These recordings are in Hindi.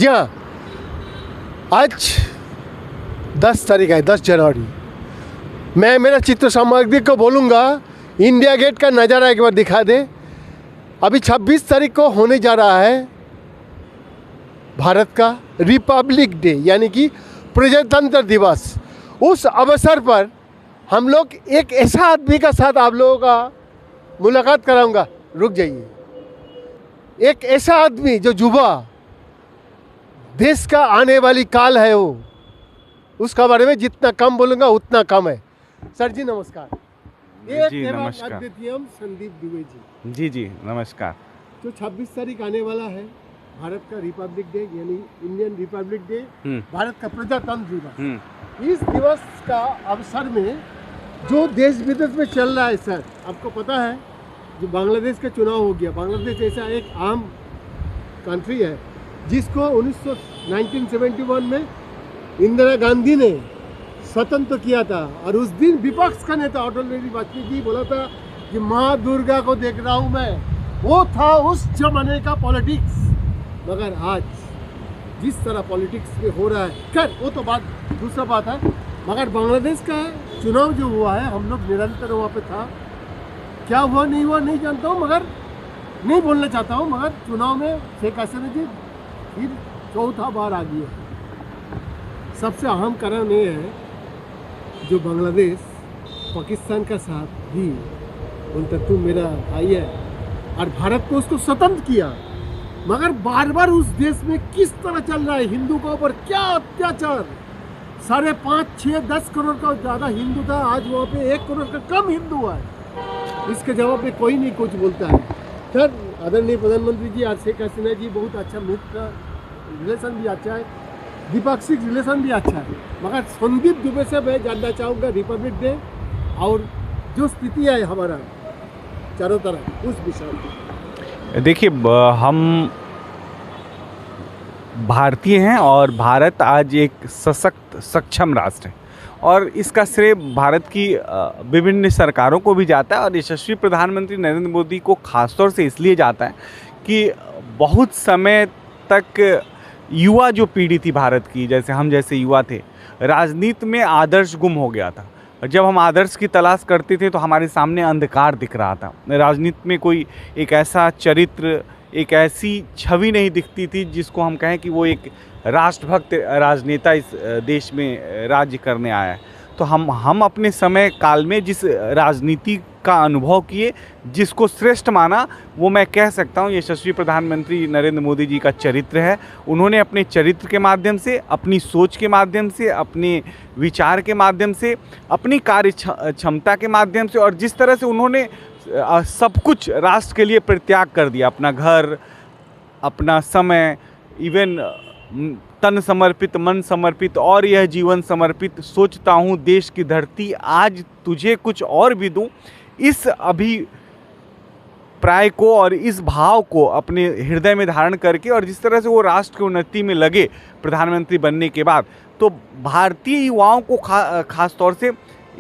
जी हाँ, आज 10 तारीख है, 10 जनवरी। मैं मेरा चित्र सामग्री को बोलूँगा इंडिया गेट का नज़ारा एक बार दिखा दे। अभी 26 तारीख को होने जा रहा है भारत का रिपब्लिक डे, यानी कि प्रजातंत्र दिवस। उस अवसर पर हम लोग एक ऐसा आदमी का साथ आप लोगों का मुलाकात कराऊंगा। रुक जाइए। एक ऐसा आदमी जो युवा देश का आने वाली काल है, वो उसका बारे में जितना कम बोलूँगा उतना कम है। सर जी नमस्कार। जी नमस्कार। अद्वितीयम संदीप दुबे जी। जी नमस्कार। जो 26 तारीख आने वाला है भारत का रिपब्लिक डे, यानी इंडियन रिपब्लिक डे, भारत का प्रजातंत्र दिवस। इस दिवस का अवसर में जो देश विदेश में चल रहा है सर, आपको पता है जो बांग्लादेश का चुनाव हो गया। बांग्लादेश ऐसा एक आम कंट्री है जिसको 1971 में इंदिरा गांधी ने स्वतंत्र किया था, और उस दिन विपक्ष का नेता अटल बिहारी वाजपेयी जी बोला था कि माँ दुर्गा को देख रहा हूँ मैं। वो था उस जमाने का पॉलिटिक्स। मगर आज जिस तरह पॉलिटिक्स में हो रहा है, खैर वो तो बात दूसरा बात है। मगर बांग्लादेश का चुनाव जो हुआ है, हम लोग निरंतर वहाँ पे था। क्या हुआ नहीं हुआ नहीं जानता हूँ, मगर नहीं बोलना चाहता हूँ, मगर चुनाव में शेख हसीना जी फिर चौथा बार आ गया। सबसे अहम कारण ये है जो बांग्लादेश पाकिस्तान का साथ भी उनका तुम मेरा भाई है, और भारत को उसको स्वतंत्र किया। मगर बार बार उस देश में किस तरह चल रहा है, हिंदू के ऊपर क्या अत्याचार। 5.5, 6, 10 करोड़ का ज़्यादा हिंदू था, आज वहाँ पे 1 करोड़ का कम हिंदू है। इसके जवाब में कोई नहीं कुछ बोलता है। सर आदरणीय प्रधानमंत्री जी और शेख हसीना जी बहुत अच्छा मित्र, रिलेशन भी अच्छा है, द्विपाक्षिक रिलेशन भी अच्छा है। मगर संदीप दुबे से मैं जानना चाहूँगा रिपब्लिक डे और जो स्थिति है हमारा चारों तरफ, उस विषय में। देखिए, हम भारतीय हैं और भारत आज एक सशक्त सक्षम राष्ट्र है, और इसका श्रेय भारत की विभिन्न सरकारों को भी जाता है, और यशस्वी प्रधानमंत्री नरेंद्र मोदी को खासतौर से इसलिए जाता है कि बहुत समय तक युवा जो पीढ़ी थी भारत की, जैसे हम जैसे युवा थे, राजनीति में आदर्श गुम हो गया था। जब हम आदर्श की तलाश करते थे तो हमारे सामने अंधकार दिख रहा था। राजनीति में कोई एक ऐसा चरित्र, एक ऐसी छवि नहीं दिखती थी जिसको हम कहें कि वो एक राष्ट्रभक्त राजनेता इस देश में राज्य करने आया है। तो हम अपने समय काल में जिस राजनीति का अनुभव किए, जिसको श्रेष्ठ माना, वो मैं कह सकता हूँ यशस्वी प्रधानमंत्री नरेंद्र मोदी जी का चरित्र है। उन्होंने अपने चरित्र के माध्यम से, अपनी सोच के माध्यम से, अपने विचार के माध्यम से, अपनी कार्य क्षमता के माध्यम से, और जिस तरह से उन्होंने सब कुछ राष्ट्र के लिए परित्याग कर दिया, अपना घर, अपना समय, इवन तन समर्पित, मन समर्पित, और यह जीवन समर्पित, सोचता हूँ देश की धरती आज तुझे कुछ और भी दूँ, इस अभिप्राय को और इस भाव को अपने हृदय में धारण करके, और जिस तरह से वो राष्ट्र की उन्नति में लगे प्रधानमंत्री बनने के बाद, तो भारतीय युवाओं को खास तौर से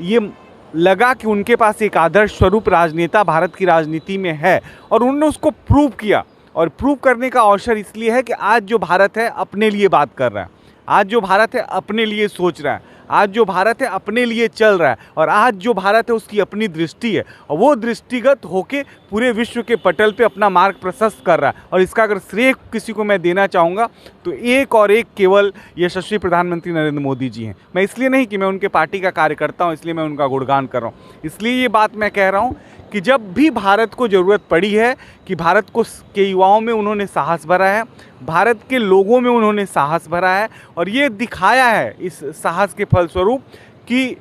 ये लगा कि उनके पास एक आदर्श स्वरूप राजनेता भारत की राजनीति में है, और उन्होंने उसको प्रूव किया। और प्रूव करने का अवसर इसलिए है कि आज जो भारत है अपने लिए बात कर रहा है, आज जो भारत है अपने लिए सोच रहा है, आज जो भारत है अपने लिए चल रहा है, और आज जो भारत है उसकी अपनी दृष्टि है, और वो दृष्टिगत होके पूरे विश्व के पटल पे अपना मार्ग प्रशस्त कर रहा है। और इसका अगर श्रेय किसी को मैं देना चाहूँगा तो एक और एक केवल यशस्वी प्रधानमंत्री नरेंद्र मोदी जी हैं। मैं इसलिए नहीं कि मैं उनके पार्टी का कार्यकर्ता हूँ, इसलिए मैं उनका गुणगान कर रहा हूँ, इसलिए ये बात मैं कह रहा हूँ कि जब भी भारत को ज़रूरत पड़ी है कि भारत को के युवाओं में उन्होंने साहस भरा है, भारत के लोगों में उन्होंने साहस भरा है, और ये दिखाया है इस साहस के फलस्वरूप कि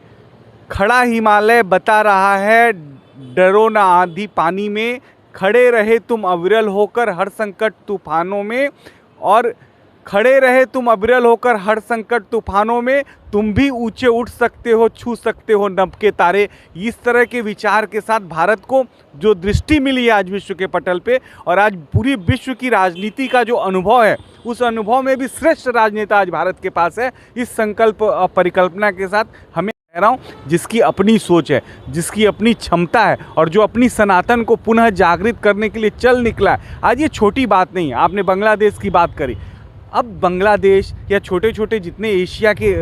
खड़ा हिमालय बता रहा है डरो ना आंधी पानी में, खड़े रहे तुम अविरल होकर हर संकट तूफानों में, और खड़े रहे तुम अविरल होकर हर संकट तूफानों में, तुम भी ऊंचे उठ सकते हो, छू सकते हो नभ के तारे। इस तरह के विचार के साथ भारत को जो दृष्टि मिली है आज विश्व के पटल पे, और आज पूरी विश्व की राजनीति का जो अनुभव है, उस अनुभव में भी श्रेष्ठ राजनेता आज भारत के पास है। इस संकल्प परिकल्पना के साथ हमें कह रहा हूँ, जिसकी अपनी सोच है, जिसकी अपनी क्षमता है, और जो अपनी सनातन को पुनः जागृत करने के लिए चल निकला है। आज ये छोटी बात नहीं है। आपने बांग्लादेश की बात करी, अब बांग्लादेश या छोटे छोटे जितने एशिया के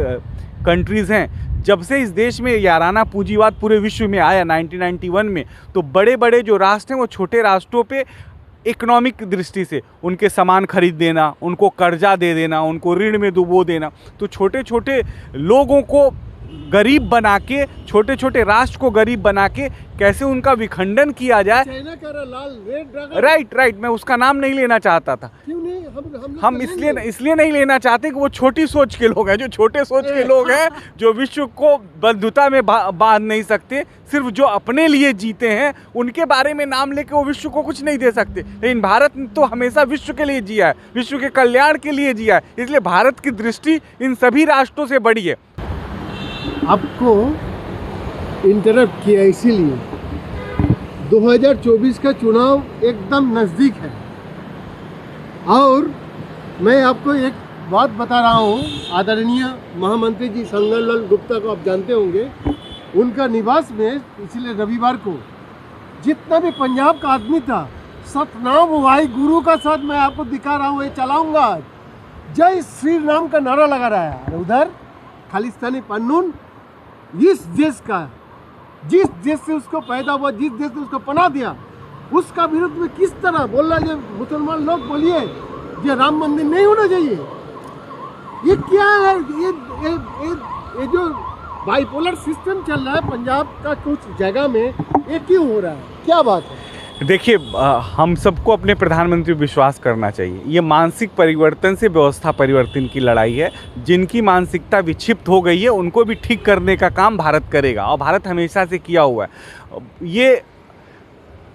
कंट्रीज़ हैं, जब से इस देश में याराना पूंजीवाद पूरे विश्व में आया 1991 में, तो बड़े बड़े जो राष्ट्र हैं वो छोटे राष्ट्रों पे इकोनॉमिक दृष्टि से उनके सामान खरीद देना, उनको कर्जा दे देना, उनको ऋण में डुबो देना, तो छोटे छोटे लोगों को गरीब बना के, छोटे छोटे राष्ट्र को गरीब बना के कैसे उनका विखंडन किया जाए। चाइना का लाल रेड ड्रैगन, राइट, मैं उसका नाम नहीं लेना चाहता था। क्यों नहीं? हम इसलिए नहीं लेना चाहते कि वो छोटी सोच के लोग हैं, जो छोटे सोच के लोग हैं, जो विश्व को बंधुता में बांध नहीं सकते, सिर्फ जो अपने लिए जीते हैं, उनके बारे में नाम लेके वो विश्व को कुछ नहीं दे सकते। लेकिन भारत ने तो हमेशा विश्व के लिए जिया है, विश्व के कल्याण के लिए जिया है, इसलिए भारत की दृष्टि इन सभी राष्ट्रों से बड़ी है। आपको इंटरप्ट किया इसीलिए 2024 का चुनाव एकदम नज़दीक है, और मैं आपको एक बात बता रहा हूँ। आदरणीय महामंत्री जी संगनलाल गुप्ता को आप जानते होंगे, उनका निवास में पिछले रविवार को जितना भी पंजाब का आदमी था, सतनाम वाहि गुरु का साथ मैं आपको दिखा रहा हूँ, ये चलाऊंगा आज, जय श्री राम का नारा लगा रहा है। और उधर खालिस्तानी पन्नून, इस देश का, जिस देश से उसको पैदा हुआ, जिस देश ने उसको पनाह दिया, उसका विरुद्ध में किस तरह बोल रहा है। मुसलमान लोग बोलिए ये राम मंदिर नहीं होना चाहिए, ये क्या है? ये जो बाइपोलर सिस्टम चल रहा है पंजाब का कुछ जगह में, ये क्यों हो रहा है? क्या बात है? देखिए, हम सबको अपने प्रधानमंत्री पर विश्वास करना चाहिए। ये मानसिक परिवर्तन से व्यवस्था परिवर्तन की लड़ाई है। जिनकी मानसिकता विक्षिप्त हो गई है, उनको भी ठीक करने का काम भारत करेगा, और भारत हमेशा से किया हुआ है। ये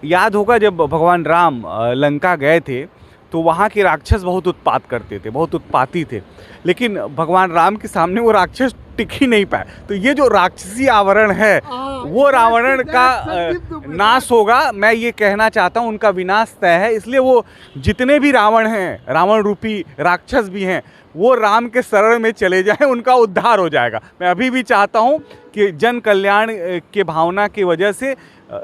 याद होगा, जब भगवान राम लंका गए थे तो वहाँ के राक्षस बहुत उत्पात करते थे, बहुत उत्पाती थे, लेकिन भगवान राम के सामने वो राक्षस टिक ही नहीं पाए। तो ये जो राक्षसी आवरण है, वो रावण का नाश होगा। मैं ये कहना चाहता हूँ, उनका विनाश तय है। इसलिए वो जितने भी रावण हैं, रावण रूपी राक्षस भी हैं, वो राम के शरण में चले जाएं, उनका उद्धार हो जाएगा। मैं अभी भी चाहता हूँ कि जन कल्याण के भावना की वजह से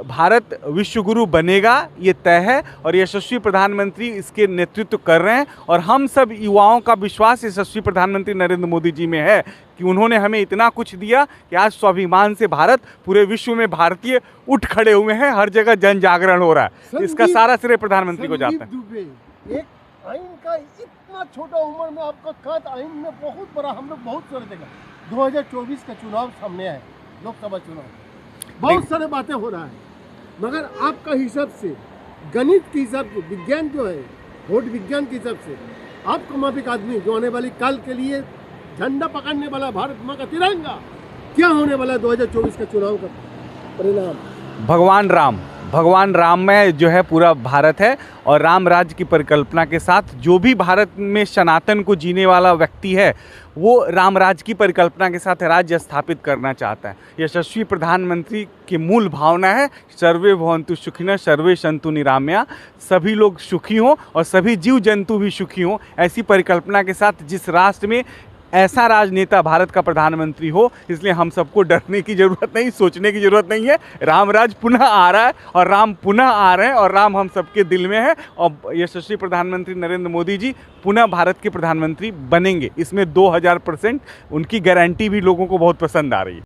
भारत विश्वगुरु बनेगा, ये तय है, और यशस्वी प्रधानमंत्री इसके नेतृत्व कर रहे हैं। और हम सब युवाओं का विश्वास यशस्वी प्रधानमंत्री नरेंद्र मोदी जी में है कि उन्होंने हमें इतना कुछ दिया कि आज स्वाभिमान से भारत, पूरे विश्व में भारतीय उठ खड़े हुए हैं, हर जगह जन जागरण हो रहा है। इसका सारा श्रेय प्रधानमंत्री को जाता है। एक आइन का इतना छोटा उम्र में आपका खात आइन में बहुत बड़ा, हम लोग बहुत सारे देखा। 2024 का चुनाव सामने है, लोकसभा चुनाव, बहुत सारे बातें हो रहा है, मगर आपका हिसाब से, गणित के हिसाब से, विज्ञान जो है, वोट विज्ञान के हिसाब से, आपका माफिक आदमी जो आने वाली काल के लिए झंडा पकड़ने वाला, भारत माँ का तिरंगा, क्या होने वाला 2024 का चुनाव का परिणाम? भगवान राम में जो है पूरा भारत है, और राम राज्य की परिकल्पना के साथ जो भी भारत में सनातन को जीने वाला व्यक्ति है, वो राम राज्य की परिकल्पना के साथ राज्य स्थापित करना चाहता है। यशस्वी प्रधानमंत्री की मूल भावना है सर्वे भवन्तु सुखिनः सर्वे सन्तु निरामया, सभी लोग सुखी हों और सभी जीव जंतु भी सुखी हों। ऐसी परिकल्पना के साथ जिस राष्ट्र में ऐसा राजनेता भारत का प्रधानमंत्री हो, इसलिए हम सबको डरने की ज़रूरत नहीं, सोचने की ज़रूरत नहीं है। रामराज पुनः आ रहा है, और राम पुनः आ रहे हैं, और राम हम सबके दिल में है। और यशस्वी प्रधानमंत्री नरेंद्र मोदी जी पुनः भारत के प्रधानमंत्री बनेंगे, इसमें 2000% उनकी गारंटी भी लोगों को बहुत पसंद आ रही है।